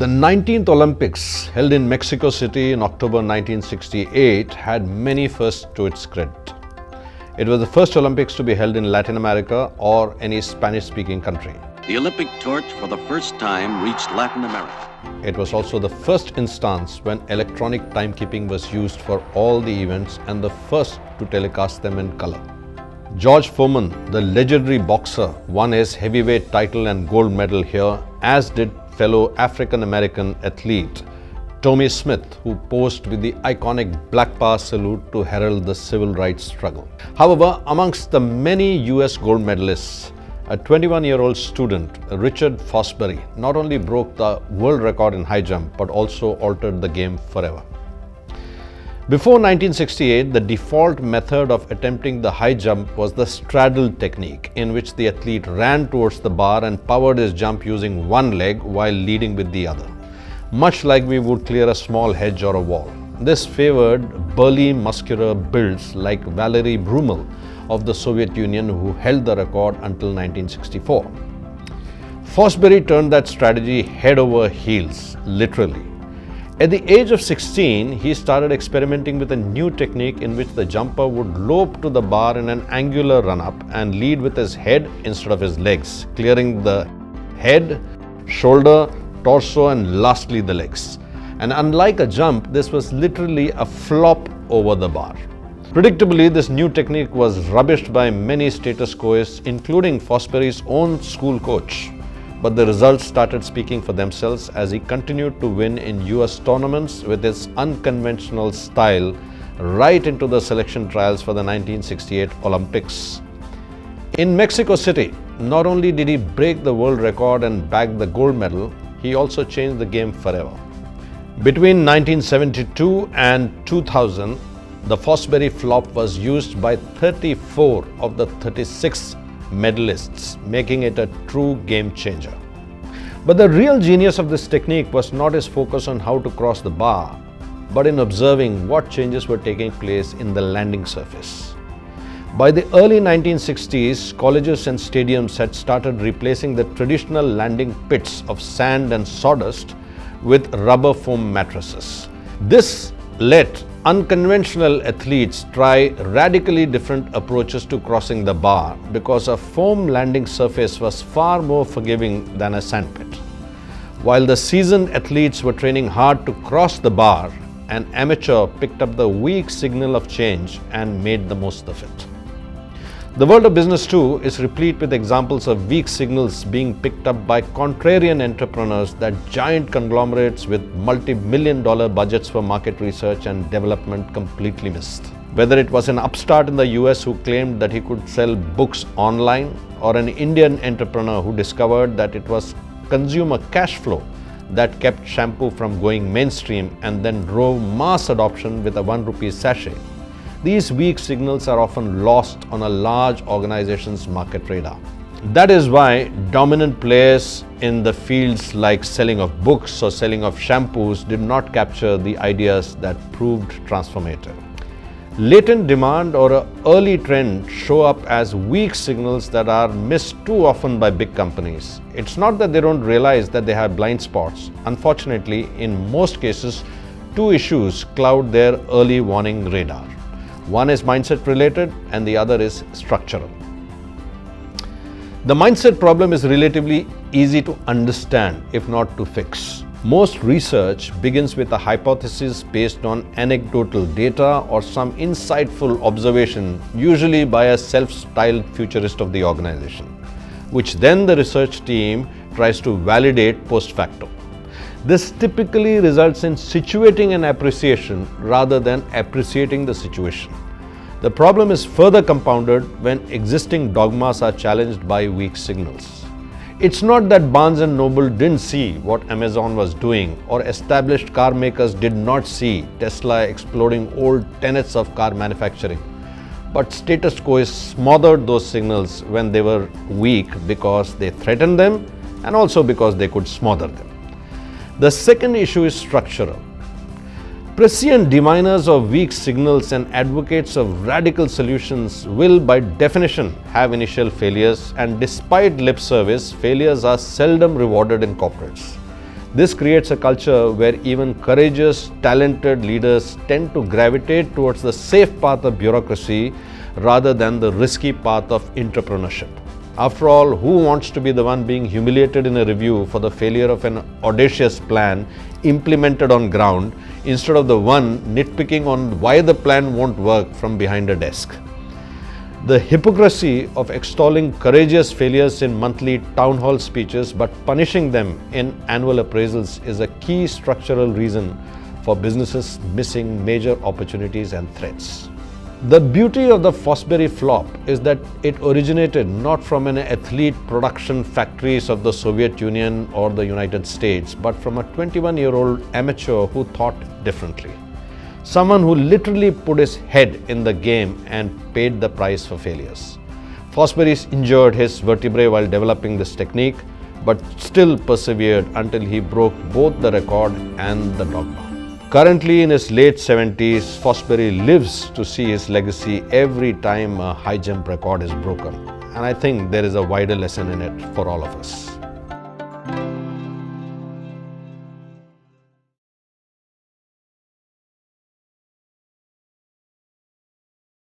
The 19th Olympics, held in Mexico City in October 1968, had many firsts to its credit. It was the first Olympics to be held in Latin America or any Spanish-speaking country. The Olympic torch for the first time reached Latin America. It was also the first instance when electronic timekeeping was used for all the events and the first to telecast them in color. George Foreman, the legendary boxer, won his heavyweight title and gold medal here, as did fellow African-American athlete Tommie Smith, who posed with the iconic Black Power salute to herald the civil rights struggle. However, amongst the many US gold medalists, a 21-year-old student, Richard Fosbury, not only broke the world record in high jump but also altered the game forever. Before 1968, the default method of attempting the high jump was the straddle technique, in which the athlete ran towards the bar and powered his jump using one leg while leading with the other, much like we would clear a small hedge or a wall. This favored burly, muscular builds like Valery Brumel of the Soviet Union, who held the record until 1964. Fosbury turned that strategy head over heels, literally. At the age of 16, he started experimenting with a new technique in which the jumper would lope to the bar in an angular run-up and lead with his head instead of his legs, clearing the head, shoulder, torso and lastly the legs. And unlike a jump, this was literally a flop over the bar. Predictably, this new technique was rubbished by many status quoists, including Fosbury's own school coach. But the results started speaking for themselves as he continued to win in US tournaments with his unconventional style right into the selection trials for the 1968 Olympics. In Mexico City, not only did he break the world record and bag the gold medal, he also changed the game forever. Between 1972 and 2000, the Fosbury flop was used by 34 of the 36 medalists, making it a true game changer. But the real genius of this technique was not his focus on how to cross the bar, but in observing what changes were taking place in the landing surface. By the early 1960s, colleges and stadiums had started replacing the traditional landing pits of sand and sawdust with rubber foam mattresses. This let unconventional athletes try radically different approaches to crossing the bar because a foam landing surface was far more forgiving than a sandpit. While the seasoned athletes were training hard to cross the bar, an amateur picked up the weak signal of change and made the most of it. The world of business too is replete with examples of weak signals being picked up by contrarian entrepreneurs that giant conglomerates with multi-million-dollar budgets for market research and development completely missed. Whether it was an upstart in the US who claimed that he could sell books online, or an Indian entrepreneur who discovered that it was consumer cash flow that kept shampoo from going mainstream and then drove mass adoption with a 1 rupee sachet. These weak signals are often lost on a large organization's market radar. That is why dominant players in the fields like selling of books or selling of shampoos did not capture the ideas that proved transformative. Latent demand or an early trend show up as weak signals that are missed too often by big companies. It's not that they don't realize that they have blind spots. Unfortunately, in most cases, two issues cloud their early warning radar. One is mindset related and the other is structural. The mindset problem is relatively easy to understand, if not to fix. Most research begins with a hypothesis based on anecdotal data or some insightful observation, usually by a self-styled futurist of the organization, which then the research team tries to validate post facto. This typically results in situating an appreciation rather than appreciating the situation. The problem is further compounded when existing dogmas are challenged by weak signals. It's not that Barnes & Noble didn't see what Amazon was doing or established car makers did not see Tesla exploding old tenets of car manufacturing. But status quo smothered those signals when they were weak because they threatened them and also because they could smother them. The second issue is structural. Prescient diviners of weak signals and advocates of radical solutions will by definition have initial failures, and despite lip service, failures are seldom rewarded in corporates. This creates a culture where even courageous, talented leaders tend to gravitate towards the safe path of bureaucracy rather than the risky path of entrepreneurship. After all, who wants to be the one being humiliated in a review for the failure of an audacious plan implemented on ground instead of the one nitpicking on why the plan won't work from behind a desk? The hypocrisy of extolling courageous failures in monthly town hall speeches but punishing them in annual appraisals is a key structural reason for businesses missing major opportunities and threats. The beauty of the Fosbury flop is that it originated not from an athlete production factories of the Soviet Union or the United States, but from a 21-year-old amateur who thought differently. Someone who literally put his head in the game and paid the price for failures. Fosbury injured his vertebrae while developing this technique, but still persevered until he broke both the record and the dogma. Currently in his late 70s, Fosbury lives to see his legacy every time a high jump record is broken. And I think there is a wider lesson in it for all of us.